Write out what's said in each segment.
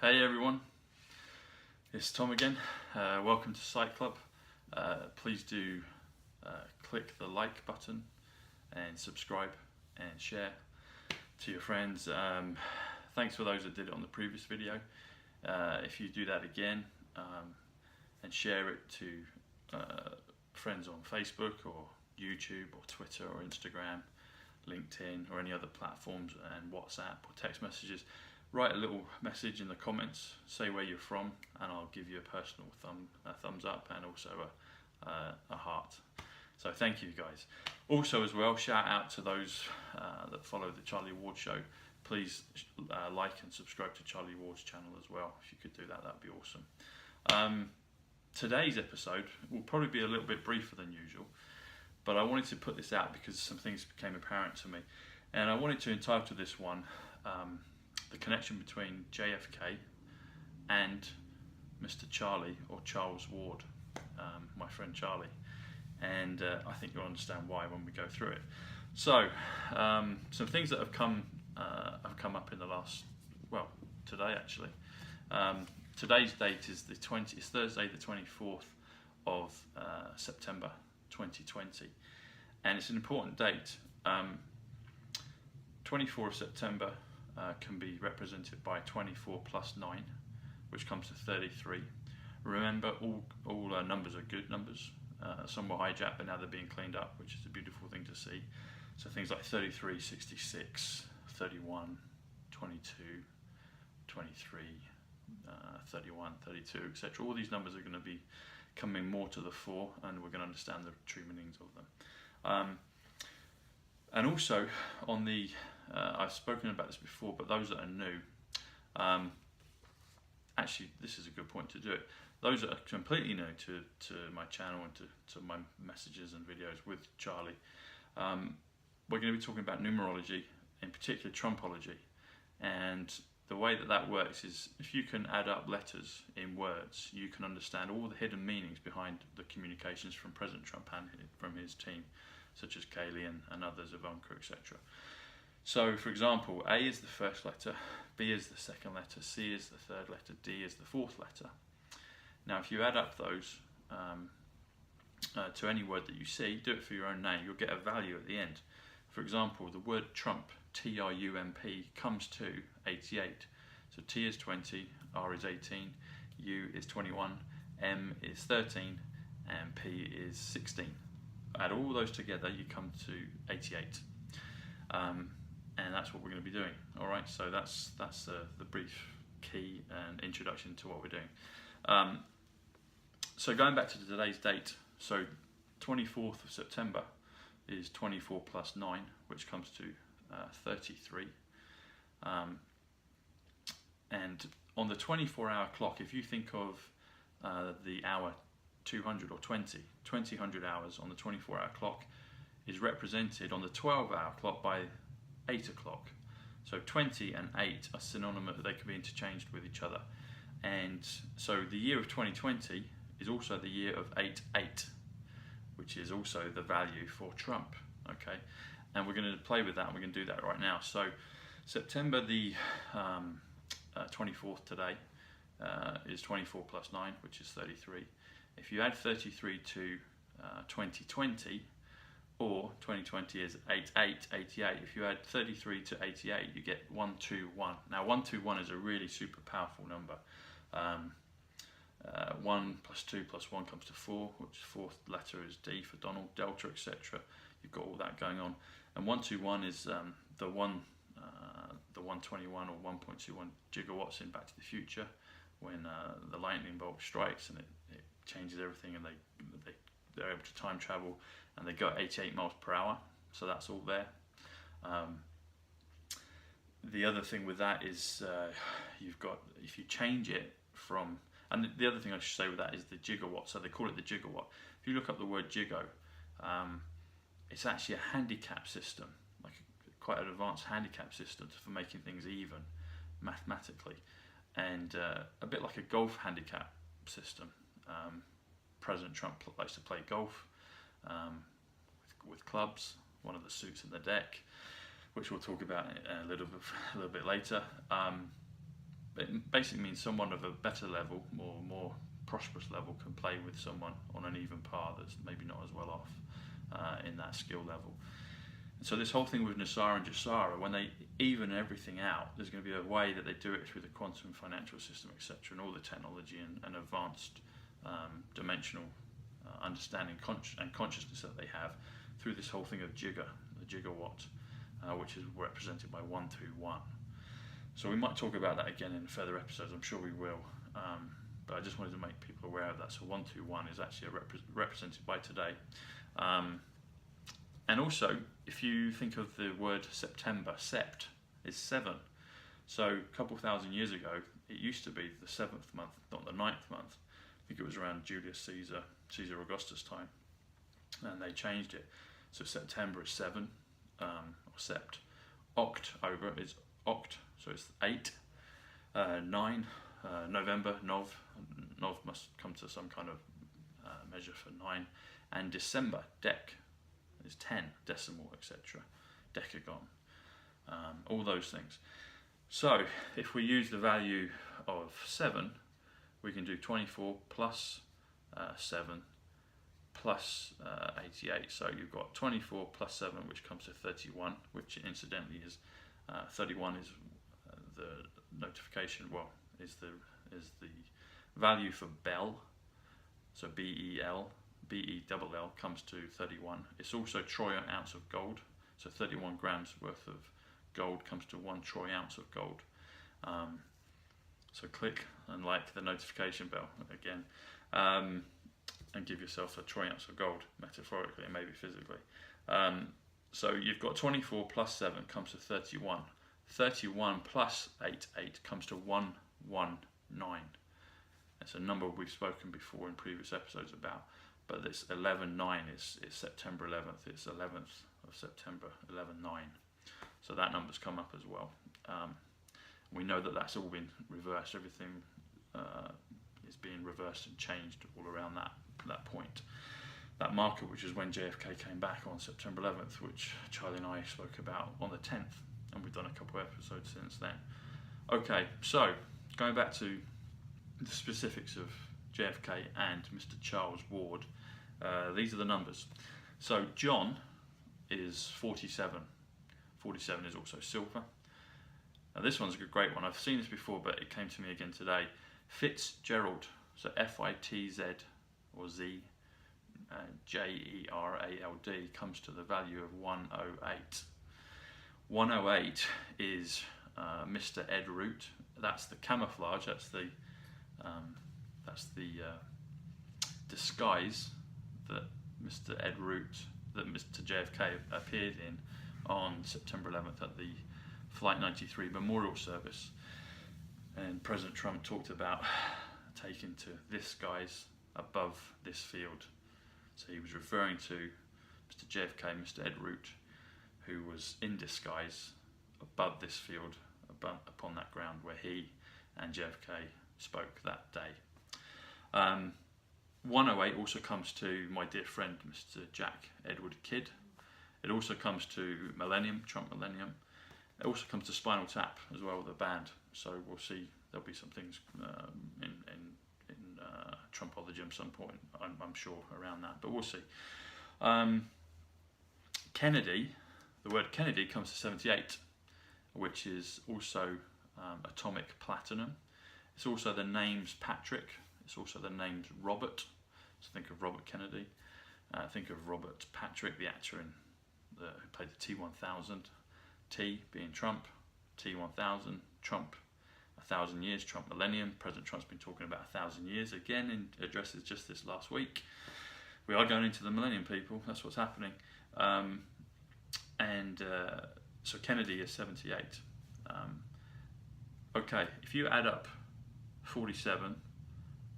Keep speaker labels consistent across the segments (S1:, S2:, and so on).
S1: Hey everyone, it's Tom again. Welcome to Psych.Club. Please do click the like button and subscribe and share to your friends. Thanks for those that did it on the previous video. If you do that again and share it to friends on Facebook or YouTube or Twitter or Instagram, LinkedIn or any other platforms, and WhatsApp or text messages, write a little message in the comments, say where you're from, and I'll give you a personal thumbs up and also a heart. So thank you guys. Also as well, shout out to those that follow the Charlie Ward show. Please like and subscribe to Charlie Ward's channel as well. If you could do that, that'd be awesome. Today's episode will probably be a little bit briefer than usual, but I wanted to put this out because some things became apparent to me, and I wanted to entitle this one the connection between JFK and Mr. Charlie, or Charles Ward, my friend Charlie, and I think you'll understand why when we go through it. So some things that have come up in the last, well, today actually. Today's date is it's Thursday the 24th of September 2020, and it's an important date. 24th of September can be represented by 24 plus 9, which comes to 33. Remember, all numbers are good numbers. Some were hijacked, but now they're being cleaned up, which is a beautiful thing to see. So things like 33, 66, 31, 22, 23, 31, 32, etc. All these numbers are going to be coming more to the fore, and we're going to understand the true meanings of them. And also on the I've spoken about this before, but those that are new, actually this is a good point to do it. Those that are completely new to my channel and to my messages and videos with Charlie, we're going to be talking about numerology, in particular Trumpology. And the way that works is, if you can add up letters in words, you can understand all the hidden meanings behind the communications from President Trump and from his team, such as Kaylee and others, Ivanka, etc. So, for example, A is the first letter, B is the second letter, C is the third letter, D is the fourth letter. Now, if you add up those to any word that you see, do it for your own name, you'll get a value at the end. For example, the word Trump, T-R-U-M-P, comes to 88. So T is 20, R is 18, U is 21, M is 13, and P is 16. Add all those together, you come to 88. And that's what we're going to be doing. All right, so that's the brief key and introduction to what we're doing. So going back to today's date, so 24th of September is 24 plus 9, which comes to 33. And on the 24-hour clock, if you think of the hour 200 or 2000 hours on the 24-hour clock is represented on the 12-hour clock by 8 o'clock. So 20 and 8 are synonymous, they can be interchanged with each other. And so the year of 2020 is also the year of 88, which is also the value for Trump, okay? And we're going to play with that, and we're going to do that right now. So September the 24th today is 24 plus 9, which is 33. If you add 33 to 2020, or 2020 is 88. If you add 33 to 88, you get 121. Now 121 is a really super powerful number. 1 plus 2 plus 1 comes to 4, which fourth letter is D for Donald, Delta, etc. You've got all that going on. And 121 is the 121 or 1.21 gigawatts in Back to the Future, when the lightning bolt strikes and it changes everything, and they're able to time travel, and they go at 88 miles per hour. So that's all there. The other thing with that is you've got, if you change it from, and the other thing I should say with that is the gigawatt. So they call it the gigawatt. If you look up the word gigo, it's actually a handicap system, like quite an advanced handicap system for making things even mathematically, and a bit like a golf handicap system. President Trump likes to play golf with clubs, one of the suits in the deck, which we'll talk about a little bit later. it basically means someone of a better level, more prosperous level, can play with someone on an even par that's maybe not as well off in that skill level. And so this whole thing with Nasara and Jasara, when they even everything out, there's going to be a way that they do it through the quantum financial system, etc., and all the technology and advanced dimensional understanding and consciousness that they have through this whole thing of the gigawatt, which is represented by 121. So we might talk about that again in further episodes, I'm sure we will, but I just wanted to make people aware of that. So 121 is actually represented by today. And also, if you think of the word September, sept is 7. So a couple thousand years ago, it used to be the 7th month, not the 9th month. I think it was around Julius Caesar Augustus time, and they changed it. So September is 7, or sept. October is oct, so it's 8. 9, November, nov. Nov must come to some kind of measure for 9. And December, dec, is 10, decimal, etc. Decagon, all those things. So if we use the value of 7, we can do 24 plus 7 plus 88. So you've got 24 plus 7, which comes to 31, which incidentally is 31 is the notification. Well, is the value for Bell. So B-E-L. B-E-double-L comes to 31. It's also troy ounce of gold. So 31 grams worth of gold comes to 1 troy ounce of gold. So click and like the notification bell again, and give yourself a troy ounce of gold, metaphorically and maybe physically. So you've got 24 plus 7 comes to 31. 31 plus 88 comes to 119. It's a number we've spoken before in previous episodes about. But this 11.9 is September 11th. It's 11th of September, 11.9. So that number's come up as well. We know that that's all been reversed. Everything is being reversed and changed all around that point. That marker, which is when JFK came back on September 11th, which Charlie and I spoke about on the 10th. And we've done a couple of episodes since then. Okay, so going back to the specifics of JFK and Mr. Charles Ward, these are the numbers. So John is 47. 47 is also silver. Now this one's a great one. I've seen this before, but it came to me again today. Fitzgerald, so F-I-T-Z or Z, J-E-R-A-L-D comes to the value of 108. 108 is Mr. Ed Root. That's the camouflage. That's the disguise that Mr. Ed Root, that Mr. JFK appeared in on September 11th at the Flight 93 memorial service. And President Trump talked about taking to this guy's above this field. So he was referring to Mr. JFK, Mr. Ed Root, who was in disguise above this field, upon that ground where he and JFK spoke that day. 108 also comes to my dear friend Mr. Jack Edward Kidd. It also comes to Millennium, Trump Millennium. It also comes to Spinal Tap as well, the band. So we'll see, there'll be some things in Trumpology at some point, I'm sure, around that, but we'll see. Kennedy, the word Kennedy comes to 78, which is also atomic platinum. It's also the names Patrick. It's also the names Robert. So think of Robert Kennedy. Think of Robert Patrick, the actor who played the T-1000. T being Trump, T-1000, Trump, 1,000 years, Trump Millennium. President Trump's been talking about 1,000 years again in addresses just this last week. We are going into the millennium, people. That's what's happening. So Kennedy is 78. Okay, if you add up 47,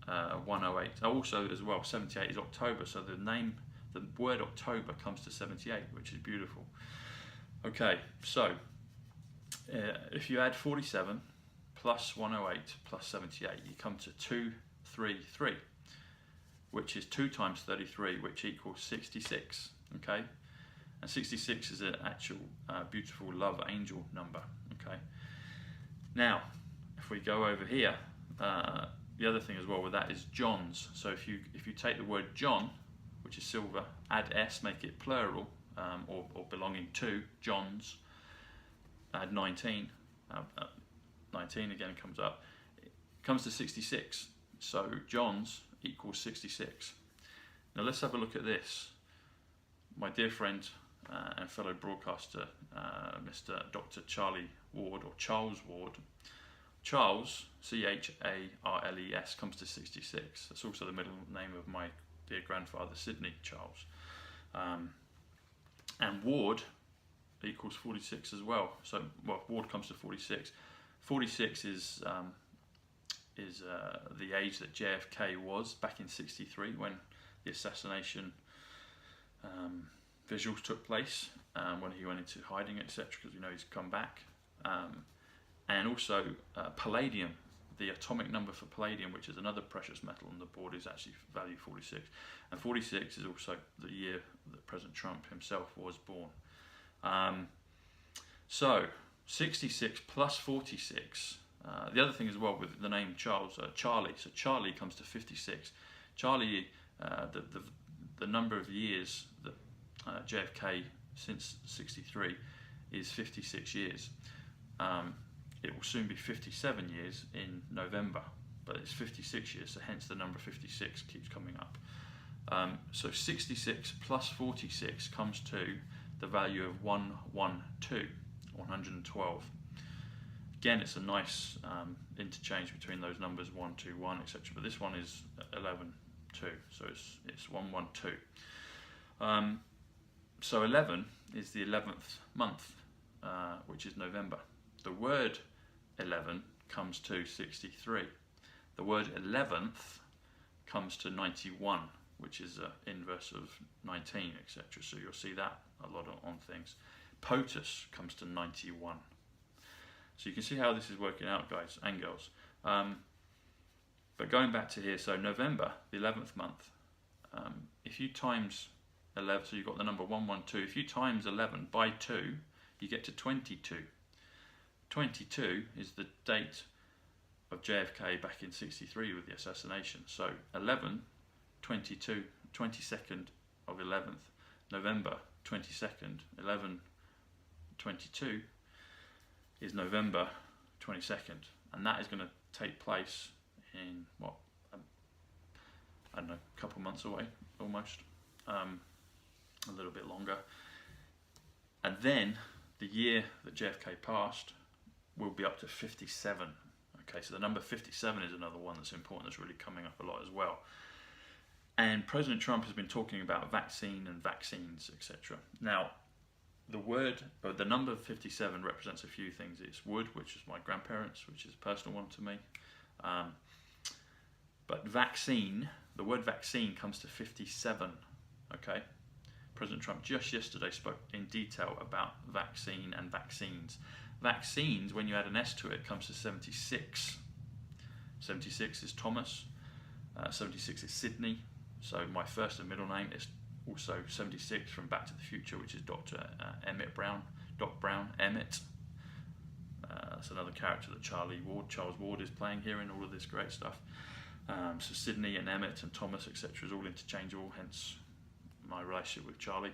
S1: 108, also as well, 78 is October, so the word October comes to 78, which is beautiful. Okay, so if you add 47 plus 108 plus 78, you come to 233, which is 2 times 33, which equals 66, okay? And 66 is an actual beautiful love angel number, okay? Now, if we go over here, the other thing as well with that is Johns. So if you take the word John, which is silver, add S, make it plural, or belonging to Johns, add 19, 19 again comes up, it comes to 66. So Johns equals 66. Now let's have a look at this. My dear friend and fellow broadcaster, Mr. Dr. Charlie Ward, or Charles Ward. Charles, C-H-A-R-L-E-S, comes to 66. That's also the middle name of my dear grandfather, Sydney Charles. And Ward equals 46 as well. So, well, Ward comes to 46. 46 is the age that JFK was back in 63 when the assassination visuals took place, when he went into hiding, etc., because we know he's come back. And also palladium, the atomic number for palladium, which is another precious metal on the board, is actually value 46. And 46 is also the year that President Trump himself was born. So 66 plus 46. The other thing as well with the name Charles, Charlie. So Charlie comes to 56. Charlie, the number of years that JFK since 63 is 56 years. It will soon be 57 years in November, but it's 56 years, so hence the number 56 keeps coming up. So 66 plus 46 comes to the value of 112, 112. Again, it's a nice interchange between those numbers 1, 2, 1, etc. But this one is 11, 2, so it's 112. So 11 is the 11th month, which is November. The word 11 comes to 63. The word 11th comes to 91, which is an inverse of 19, etc. So you'll see that a lot on things. POTUS comes to 91. So you can see how this is working out, guys and girls. But going back to here, so November, the 11th month, if you times 11, so you've got the number 112, if you times 11 by 2, you get to 22. 22 is the date of JFK back in 63 with the assassination. So 11, 22, 22nd of 11th, November 22nd, 11, 22 is November 22nd. And that is going to take place in, what, I don't know, a couple months away, almost. A little bit longer. And then the year that JFK passed will be up to 57. Okay, so the number 57 is another one that's important, that's really coming up a lot as well. And President Trump has been talking about vaccine and vaccines, etc. Now, the number 57 represents a few things. It's wood, which is my grandparents, which is a personal one to me. But vaccine, the word vaccine comes to 57. Okay. President Trump just yesterday spoke in detail about vaccine and vaccines. Vaccines, when you add an S to it, comes to 76. 76 is Thomas, 76 is Sydney, so my first and middle name is also 76 from Back to the Future, which is Dr. Emmett Brown, Doc Brown, Emmett. That's another character that Charles Ward is playing here in all of this great stuff. So Sydney and Emmett and Thomas, etc. is all interchangeable, hence my relationship with Charlie.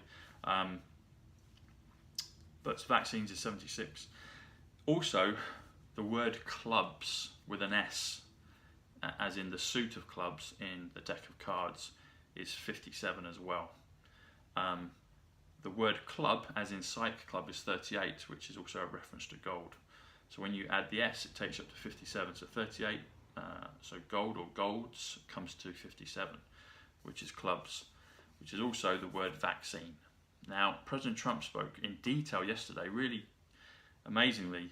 S1: But vaccines is 76. Also, the word clubs with an S, as in the suit of clubs in the deck of cards, is 57 as well. The word club, as in Psych.Club, is 38, which is also a reference to gold. So when you add the S, it takes you up to 57. So 38, so gold or golds comes to 57, which is clubs, which is also the word vaccine. Now, President Trump spoke in detail yesterday, really amazingly,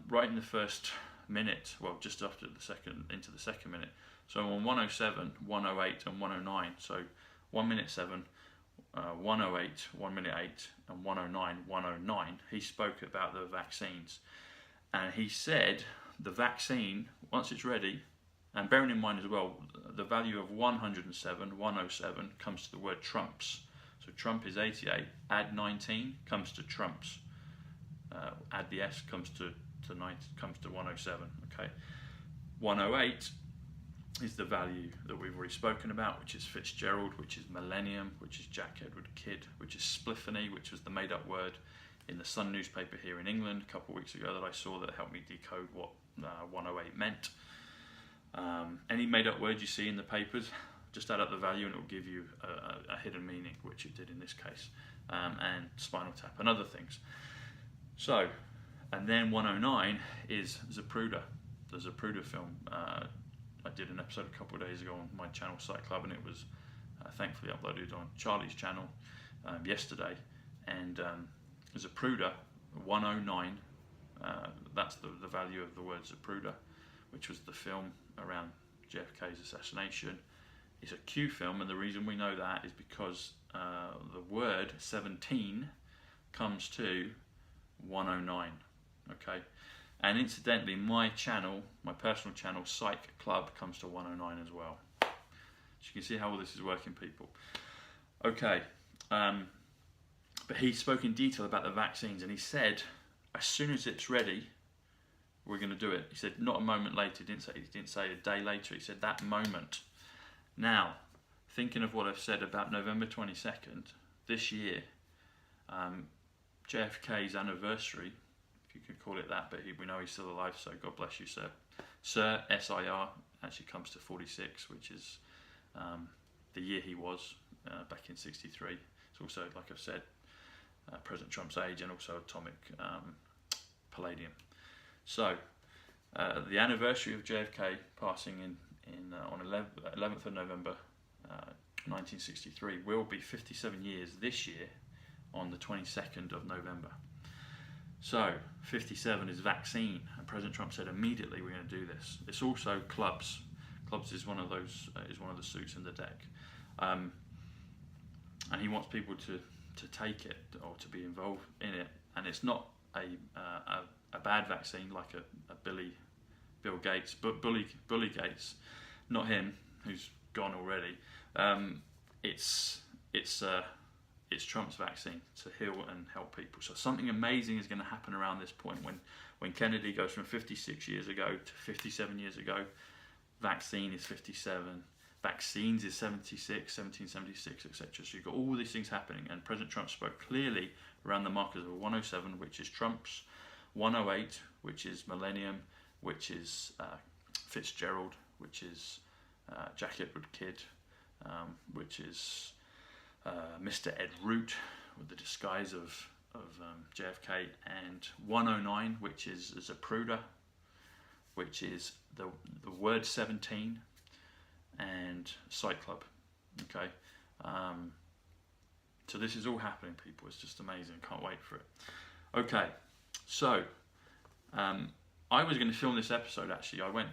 S1: right in the first minute, well, just after into the second minute. So on 107, 108 and 109, so 1 minute 7, 108, 1 minute 8 and 109, 109, he spoke about the vaccines. And he said the vaccine, once it's ready, and bearing in mind as well, the value of 107, 107 comes to the word trumps. So Trump is 88, add 19 comes to trumps. Add the S comes to comes to 107. Okay, 108 is the value that we've already spoken about, which is Fitzgerald, which is millennium, which is Jack Edward Kidd, which is spliffany, which was the made-up word in the Sun newspaper here in England a couple of weeks ago that I saw that helped me decode what 108 meant. Any made-up word you see in the papers, just add up the value and it will give you a hidden meaning, which it did in this case, and spinal tap and other things. So, and then 109 is Zapruder, the Zapruder film. I did an episode a couple of days ago on my channel, Psych.Club, and it was thankfully uploaded on Charlie's channel yesterday. And Zapruder, 109, that's the value of the word Zapruder, which was the film around JFK's assassination. It's a Q film, and the reason we know that is because the word 17 comes to 109, okay? And incidentally, my channel, my personal channel, Psych.Club, comes to 109 as well. So you can see how all this is working, people. Okay, but he spoke in detail about the vaccines, and he said, as soon as it's ready, we're going to do it. He said, not a moment later. He didn't say a day later. He said that moment. Now, thinking of what I've said about November 22nd this year, JFK's anniversary, if you could call it that, but we know he's still alive, so God bless you, sir. Sir, S-I-R, actually comes to 46, which is the year he was back in 63. It's also, like I've said, President Trump's age, and also atomic palladium. So, the anniversary of JFK passing on 11th of November 1963 will be 57 years this year on the 22nd of November. So 57 is vaccine, and President Trump said immediately we're going to do this. It's also clubs. Clubs is one of those is one of the suits in the deck, and he wants people to take it or to be involved in it. And it's not a bad vaccine like a Bill Gates, but Bully Gates, not him, who's gone already. It's Trump's vaccine to heal and help people. So something amazing is going to happen around this point when Kennedy goes from 56 years ago to 57 years ago. Vaccine is 57. Vaccines is 76, 1776, etc. So you've got all these things happening, and President Trump spoke clearly around the markers of 107, which is Trump's, 108, which is millennium, which is Fitzgerald, which is Jack Edward Kidd, which is Mr. Ed Root with the disguise of JFK, and 109, which is Zapruder, which is the word 17, and Psych.Club. Okay, so this is all happening, people. It's just amazing. Can't wait for it. Okay, so I was going to film this episode. Actually, I went.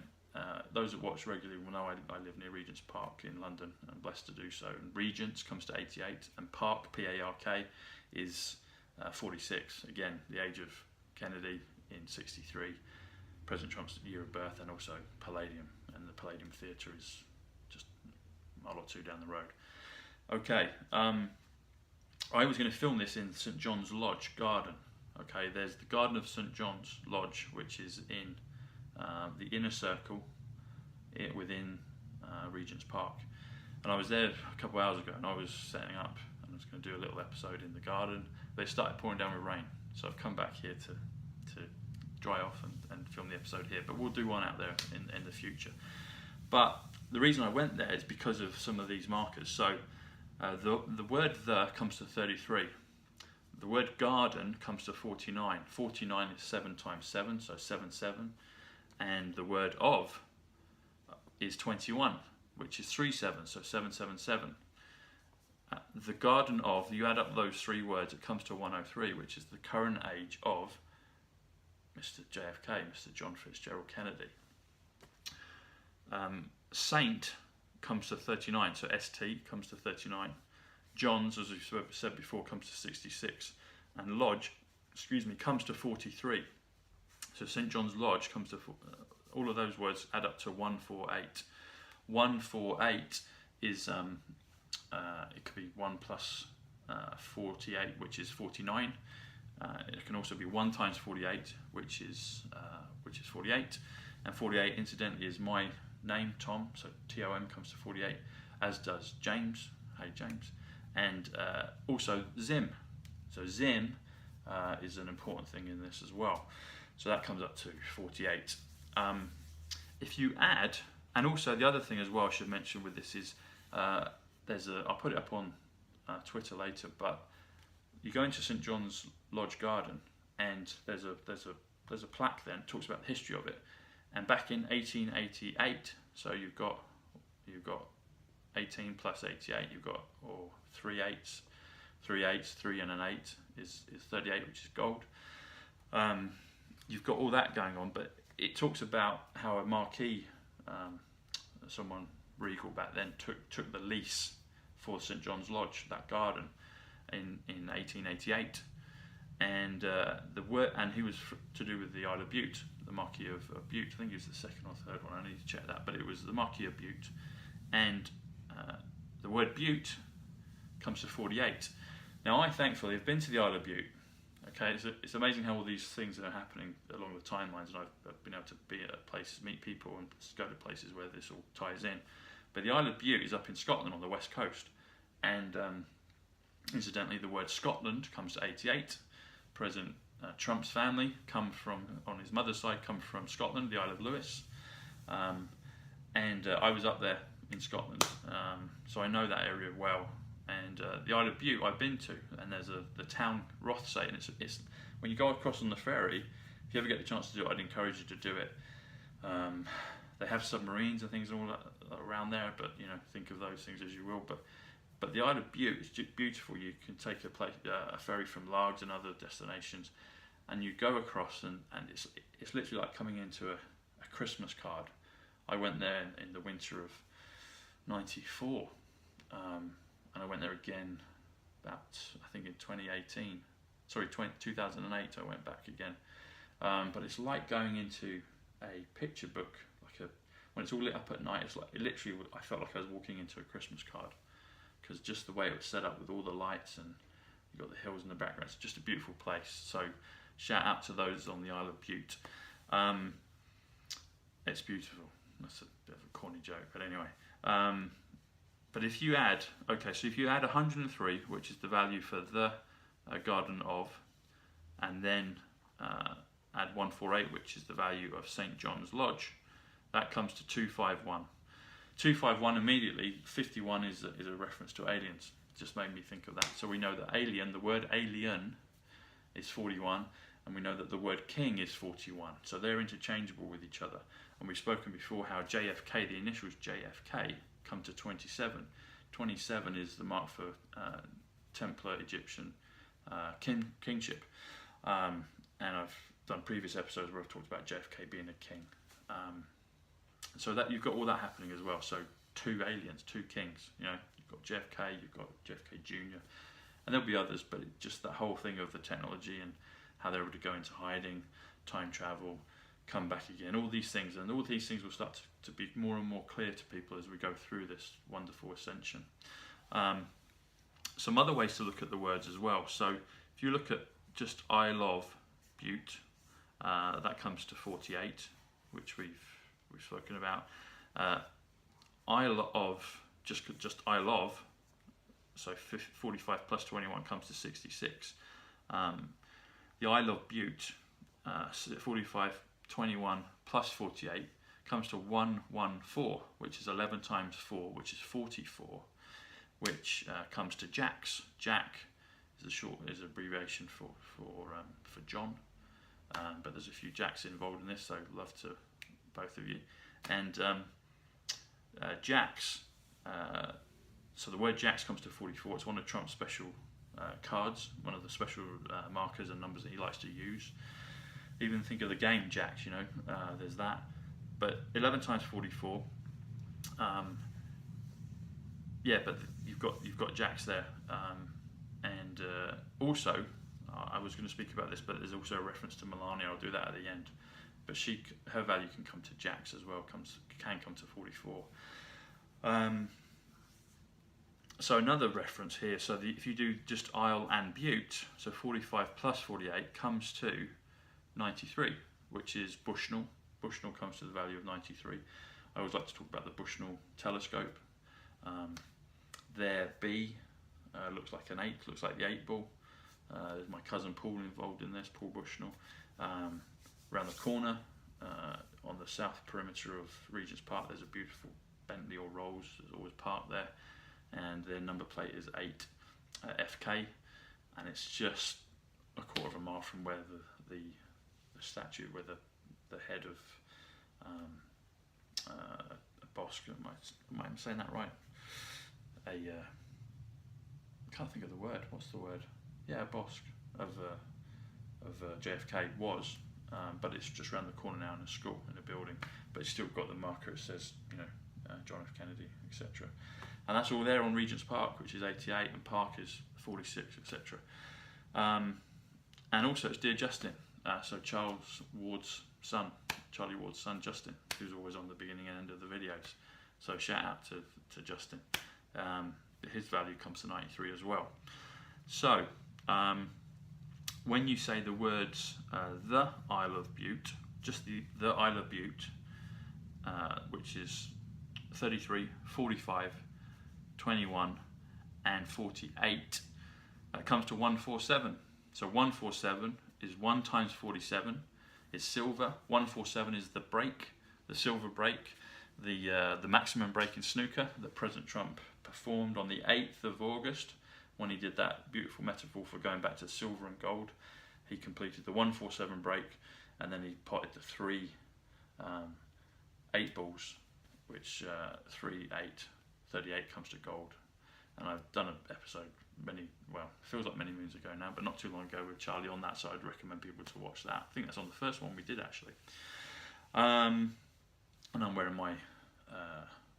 S1: Those that watch regularly will know I live near Regent's Park in London. I'm blessed to do so. And Regent's comes to 88, and Park, P-A-R-K, is 46. Again, the age of Kennedy in 63, President Trump's year of birth, and also Palladium. And the Palladium Theatre is just a mile or two down the road. Okay, I was going to film this in St. John's Lodge Garden. Okay, there's the Garden of St. John's Lodge, which is in the inner circle within Regent's Park, and I was there a couple of hours ago, and I was setting up, and I was going to do a little episode in the garden. They started pouring down with rain, so I've come back here to dry off and film the episode here, but we'll do one out there in the future. But the reason I went there is because of some of these markers. So the word "the" comes to 33. The word garden comes to 49. 49 is 7 times 7, so 7, and the word of is 21, which is 3 7, so 7. The garden of, you add up those three words, it comes to 103, which is the current age of Mr. JFK, Mr. John Fitzgerald Kennedy. Saint comes to 39, so ST comes to 39. John's, as we've said before, comes to 66, and Lodge, comes to 43. So St. John's Lodge comes to, all of those words add up to 148. 148 is, it could be 1 plus 48, which is 49. It can also be 1 times 48, which is 48, and 48 incidentally is my name, Tom, so Tom comes to 48, as does James. Hey James. And also Zim. So Zim is an important thing in this as well. So that comes up to 48. If you add, and also the other thing as well I should mention with this is, I'll put it up on Twitter later, but you go into St John's Lodge Garden, and there's a plaque there that talks about the history of it. And back in 1888, so you've got 18 plus 88, you've got 3 8s, 3 and an 8 is 38, which is gold. You've got all that going on, but it talks about how a marquis, someone regal back then, took the lease for St John's Lodge, that garden, in 1888, and he was to do with the Isle of Bute, the Marquis of Bute. I think he was the second or third one. I need to check that, but it was the Marquis of Bute, and the word Bute comes to 48. Now, I thankfully have been to the Isle of Bute. Okay, it's amazing how all these things are happening along the timelines, and I've been able to be at places, meet people, and go to places where this all ties in. But the Isle of Bute is up in Scotland on the west coast, and incidentally, the word Scotland comes to 88. President Trump's family on his mother's side, come from Scotland, the Isle of Lewis, and I was up there in Scotland, so I know that area well. And the Isle of Bute I've been to, and there's the town Rothsay, and it's when you go across on the ferry, if you ever get the chance to do it, I'd encourage you to do it. They have submarines and things all around there, but think of those things as you will. But the Isle of Bute is beautiful. You can take a ferry from Largs and other destinations, and you go across, and it's literally like coming into a Christmas card. I went there in the winter of '94. And I went there again about, I think in 2008 I went back again. But it's like going into a picture book, when it's all lit up at night, it's like, I felt like I was walking into a Christmas card, because just the way it was set up with all the lights, and you've got the hills in the background, it's just a beautiful place. So shout out to those on the Isle of Bute. It's beautiful. That's a bit of a corny joke, but anyway. But if you add 103, which is the value for the Garden of, and then add 148, which is the value of St John's Lodge, that comes to 251. 251 immediately, 51 is a reference to aliens. It just made me think of that. So we know that the word alien is 41, and we know that the word king is 41. So they're interchangeable with each other. And we've spoken before how JFK, the initials JFK, come to 27. 27 is the mark for Templar Egyptian kingship. And I've done previous episodes where I've talked about JFK being a king. So that you've got all that happening as well. So 2 aliens, 2 kings. You've got JFK, you've got JFK Jr., and there'll be others, but just that whole thing of the technology and how they're able to go into hiding, time travel, come back again, all these things, and all these things will start to be more and more clear to people as we go through this wonderful ascension. Some other ways to look at the words as well. So if you look at just Isle of Bute, that comes to 48, which we've spoken about. Isle of, just Isle of, so 45 plus 21 comes to 66. The Isle of Bute, 45, 21 plus 48 comes to 114, which is 11 times 4, which is 44, which comes to Jacks. Jack is an abbreviation for John, but there's a few Jacks involved in this, so love to both of you. And Jacks, so the word Jacks comes to 44. It's one of Trump's special cards, one of the special markers and numbers that he likes to use. Even think of the game Jacks, there's that. But 11 times 44, but you've got Jacks there, and also I was going to speak about this, but there's also a reference to Melania. I'll do that at the end. But her value can come to Jacks as well. Can come to 44. So another reference here, so if you do just Isle and Butte, so 45 plus 48 comes to 93, which is Bushnell. Bushnell comes to the value of 93. I always like to talk about the Bushnell telescope. There B looks like an 8, looks like the 8 ball. There's my cousin Paul involved in this, Paul Bushnell. Around the corner, on the south perimeter of Regent's Park, there's a beautiful Bentley or Rolls, there's always parked there, and their number plate is 8 FK, and it's just a quarter of a mile from where the statue, where the head of a Bosk, am I saying that right? I can't think of the word. What's the word? Yeah, a Bosk of JFK was, but it's just around the corner now in a school, in a building. But it's still got the marker. It says, you know, John F. Kennedy, etc. And that's all there on Regent's Park, which is 88, and Park is 46, etc. And also it's Dear Justin. So Charles Ward's son, Charlie Ward's son, Justin, who's always on the beginning and end of the videos. So shout out to Justin. His value comes to 93 as well. So when you say the words the Isle of Butte, just the Isle of Butte, which is 33, 45, 21 and 48, comes to 147. So 147 is 1 times 47 is silver. 147 is the break, the silver break, the maximum break in snooker that President Trump performed on the 8th of August when he did that beautiful metaphor for going back to silver and gold. He completed the 147 break, and then he potted the 3 8 balls, which 3, 8, 38 comes to gold. And I've done an episode feels like many moons ago now, but not too long ago with Charlie on that, so I'd recommend people to watch that. I think that's on the first one we did actually. And I'm wearing my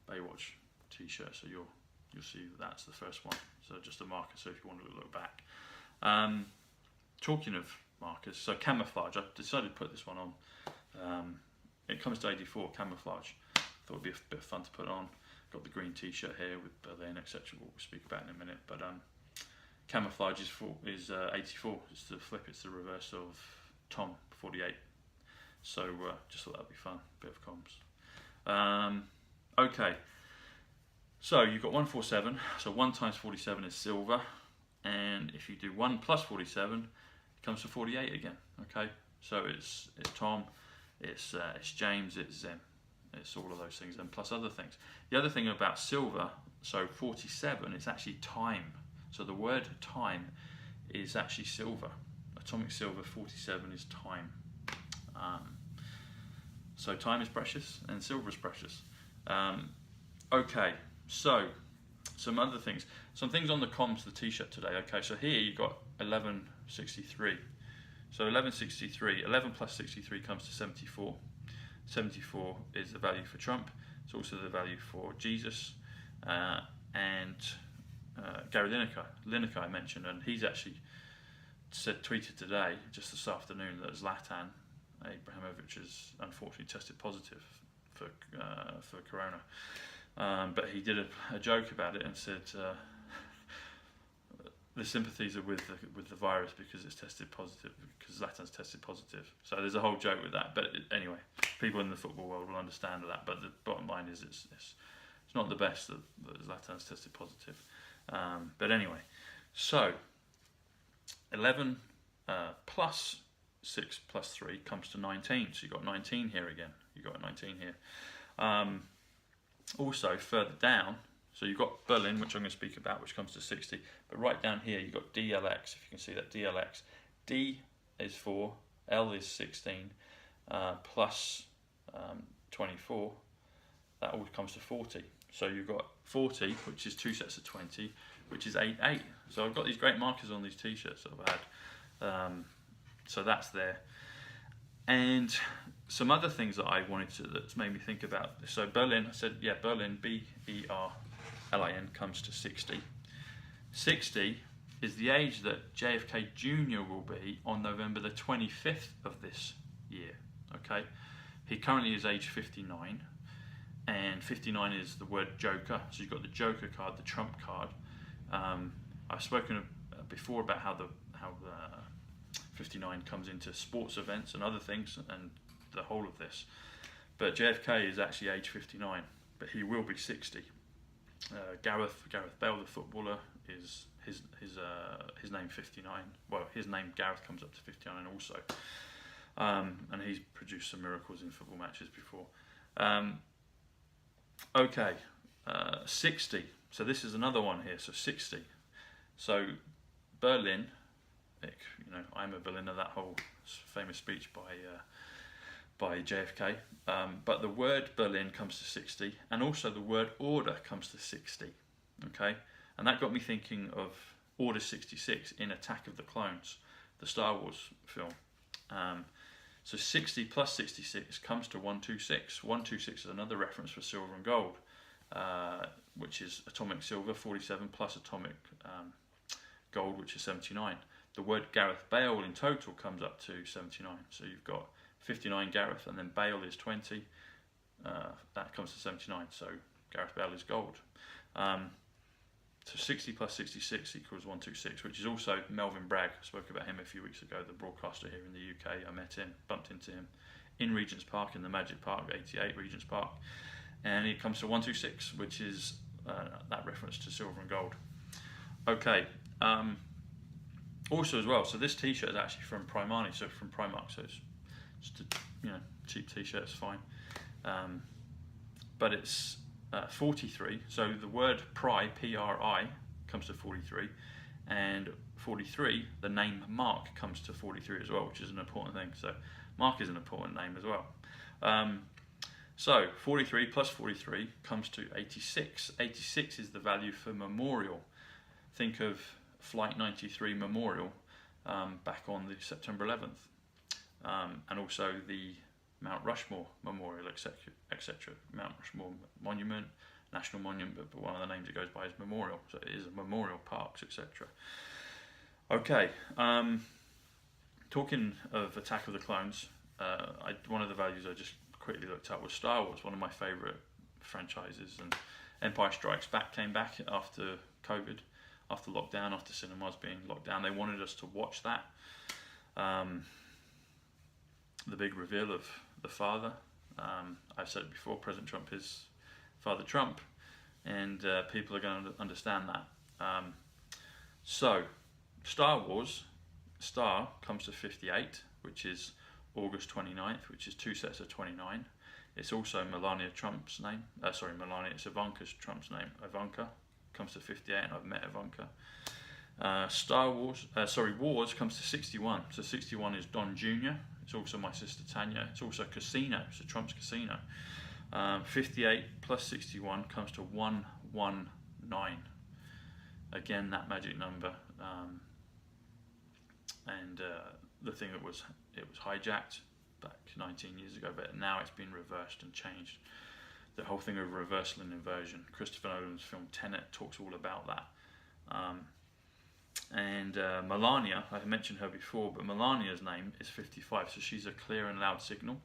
S1: Baywatch t-shirt, so you'll see that's the first one. So just a marker, so if you want to look back. Talking of markers, so camouflage, I decided to put this one on. It comes to 84, camouflage. Thought it'd be a bit of fun to put on. Got the green t-shirt here with Berlin, etc. We'll speak about in a minute. But camouflage is 84. It's the flip. It's the reverse of Tom 48. So just thought that'd be fun. Bit of comms. Okay. So you've got 147. So 1 times 47 is silver, and if you do 1 plus 47, it comes to 48 again. Okay. So it's Tom, it's James, it's Zem. It's all of those things, and plus other things. The other thing about silver, so 47, it's actually time. So the word time is actually silver. Atomic silver, 47 is time. So time is precious and silver is precious. Okay, so some other things. Some things on the comms, the t-shirt today. Okay, so here you've got 1163. So 1163, 11 plus 63 comes to 74. 74 is the value for Trump. It's also the value for Jesus and Gary Lineker I mentioned, and he's actually tweeted today, just this afternoon, that Zlatan Ibrahimovic has unfortunately tested positive for corona. But he did a joke about it and said the sympathies are with the virus because it's tested positive, because Zlatan's tested positive. So there's a whole joke with that. But anyway, people in the football world will understand that. But the bottom line is it's not the best that Zlatan's tested positive. But anyway, so 11 plus 6 plus 3 comes to 19. So you've got 19 here again. You've got 19 here. Also further down, so you've got Berlin, which I'm going to speak about, which comes to 60. But right down here, you've got DLX, if you can see that, DLX. D is 4, L is 16, plus 24, that all comes to 40. So you've got 40, which is 2 sets of 20, which is 8, 8. So I've got these great markers on these t-shirts that I've had. So that's there. And some other things that I wanted to, that's made me think about. So Berlin, I said, yeah, Berlin, B-E-R-L-I-N, comes to 60. 60 is the age that JFK Jr. will be on November the 25th of this year, okay? He currently is age 59. and 59 is the word joker. So you've got the joker card, the trump card. I've spoken before about how 59 comes into sports events and other things and the whole of this. But JFK is actually age 59, but he will be 60. Gareth Bale, the footballer, is his name 59. Well, his name Gareth comes up to 59 also, and he's produced some miracles in football matches before. Okay, 60. So this is another one here. So 60. So Berlin. You know, I'm a Berliner. That whole famous speech by JFK. But the word Berlin comes to 60, and also the word order comes to 60. Okay, and that got me thinking of Order 66 in Attack of the Clones, the Star Wars film. So 60 plus 66 comes to 126. 126 is another reference for silver and gold, which is atomic silver, 47, plus atomic gold, which is 79. The word Gareth Bale in total comes up to 79. So you've got 59 Gareth, and then Bale is 20. That comes to 79. So Gareth Bale is gold. So 60 plus 66 equals 126, which is also Melvin Bragg. I spoke about him a few weeks ago, the broadcaster here in the UK. I met him, bumped into him in Regent's Park, in the Magic Park, 88 Regent's Park. And it comes to 126, which is that reference to silver and gold. Okay. Also as well, so this t-shirt is actually from Primani, so from Primark, so it's just a cheap t-shirt, it's fine. But it's 43, so the word P-R-I, comes to 43, and 43, the name Mark comes to 43 as well, which is an important thing. So Mark is an important name as well. So 43 plus 43 comes to 86. 86 is the value for memorial. Think of Flight 93 Memorial back on the September 11th, and also the Mount Rushmore Memorial, etc. Mount Rushmore Monument, National Monument, but one of the names it goes by is Memorial, so it is a memorial, parks, etc. Okay, talking of Attack of the Clones, one of the values I just quickly looked at was Star Wars, one of my favourite franchises, and Empire Strikes Back came back after COVID. After lockdown, after cinemas being locked down, they wanted us to watch that. The big reveal of the father. I've said it before, President Trump is Father Trump, and people are going to understand that. So, Star Wars, Star comes to 58, which is August 29th, which is two sets of 29. It's also Melania Trump's name. Melania, it's Ivanka Trump's name. Ivanka comes to 58, and I've met Ivanka. Wars comes to 61. So 61 is Don Jr. It's also my sister Tanya. It's also Casino, so Trump's Casino. 58 plus 61 comes to 119. Again, that magic number. The thing that it was hijacked back 19 years ago, but now it's been reversed and changed. The whole thing of reversal and inversion. Christopher Nolan's film Tenet talks all about that. Melania, I mentioned her before, but Melania's name is 55, so she's a clear and loud signal,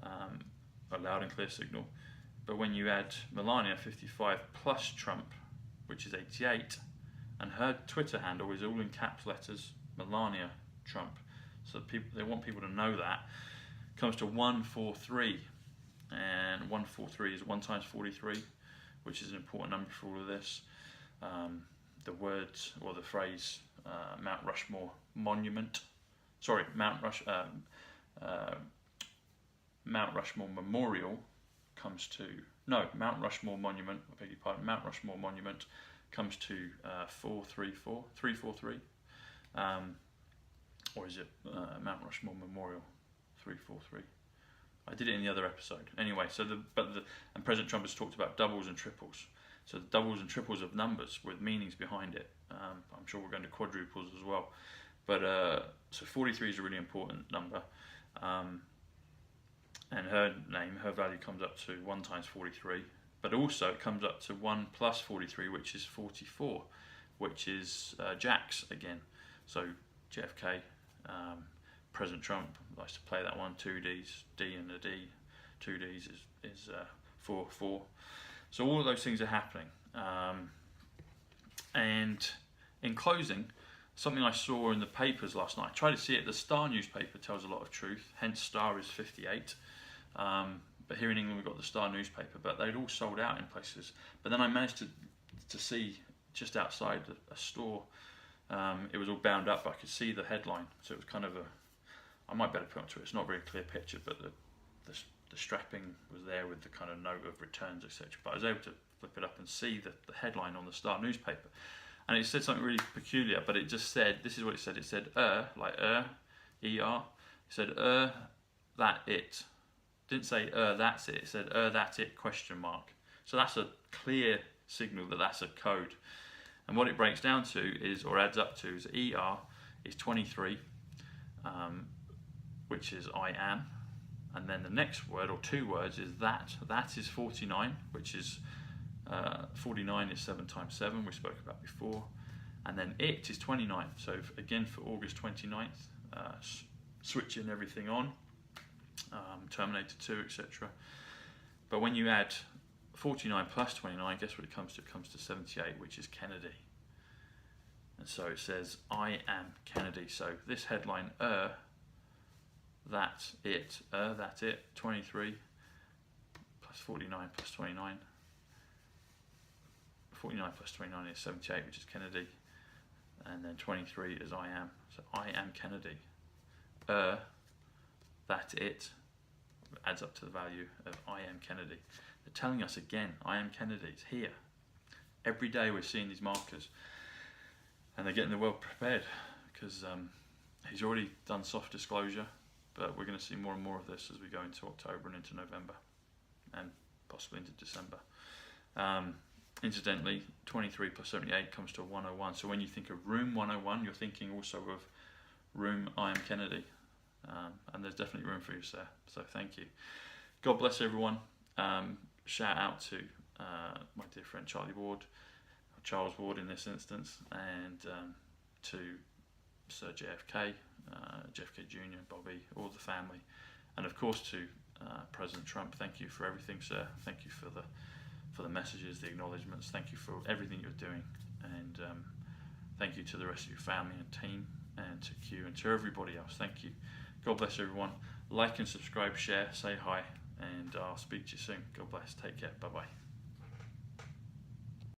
S1: a loud and clear signal. But when you add Melania 55 plus Trump, which is 88, and her Twitter handle is all in caps letters, Melania Trump. So they want people to know that. Comes to 143. And 143 is 1 times 43, which is an important number for all of this. The words or the phrase Mount Rushmore Monument, Mount Rushmore Memorial comes to, Mount Rushmore Monument, I beg your pardon, Mount Rushmore Monument comes to 343, or is it Mount Rushmore Memorial 343? I did it in the other episode. Anyway, and President Trump has talked about doubles and triples. So the doubles and triples of numbers with meanings behind it. I'm sure we're going to quadruples as well. But so 43 is a really important number. And her value comes up to 1 times 43. But also it comes up to 1 plus 43, which is 44, which is jacks again. So JFK, President Trump likes to play that one, 2 Ds, D and a D. 2 Ds is 4. So all of those things are happening. And in closing, something I saw in the papers last night, I tried to see it, the Star newspaper tells a lot of truth, hence Star is 58. But here in England we've got the Star newspaper, but they'd all sold out in places. But then I managed to see just outside a store, it was all bound up, but I could see the headline. So it was kind of I might better put onto it, it's not a very clear picture, but the strapping was there with the kind of note of returns, etc. But I was able to flip it up and see the headline on the Star newspaper. And it said something really peculiar, but it just said, this is what it said. It said, like E-R. It said, that it. Didn't say, that's it. It said, that's it, question mark. So that's a clear signal that that's a code. And what it breaks down to is, or adds up to, is ER is 23, which is I am. And then the next word, or 2 words, is that. That is 49, which is 49 is 7 times 7, we spoke about before. And then it is 29. So again, for August 29th, switching everything on, Terminator 2, etc. But when you add 49 plus 29, guess what it comes to? It comes to 78, which is Kennedy. And so it says, I am Kennedy. So this headline, that it, 23 plus 49 plus 29. 49 plus 29 is 78, which is Kennedy. And then 23 is I am. So I am Kennedy. That it adds up to the value of I am Kennedy. They're telling us again, I am Kennedy. It's here. Every day we're seeing these markers. And they're getting the world prepared, because he's already done soft disclosure, but we're going to see more and more of this as we go into October and into November, and possibly into December. Incidentally, 23 plus 78 comes to 101. So when you think of room 101, you're thinking also of room I am Kennedy. And there's definitely room for you, sir. So thank you. God bless everyone. Shout out to my dear friend Charles Ward in this instance, and to Sir JFK, JFK Jr., Bobby, all the family, and of course to President Trump. Thank you for everything, sir. Thank you for the messages, the acknowledgements. Thank you for everything you're doing, and thank you to the rest of your family and team, and to Q, and to everybody else. Thank you. God bless everyone. Like and subscribe, share, say hi, and I'll speak to you soon. God bless. Take care. Bye-bye.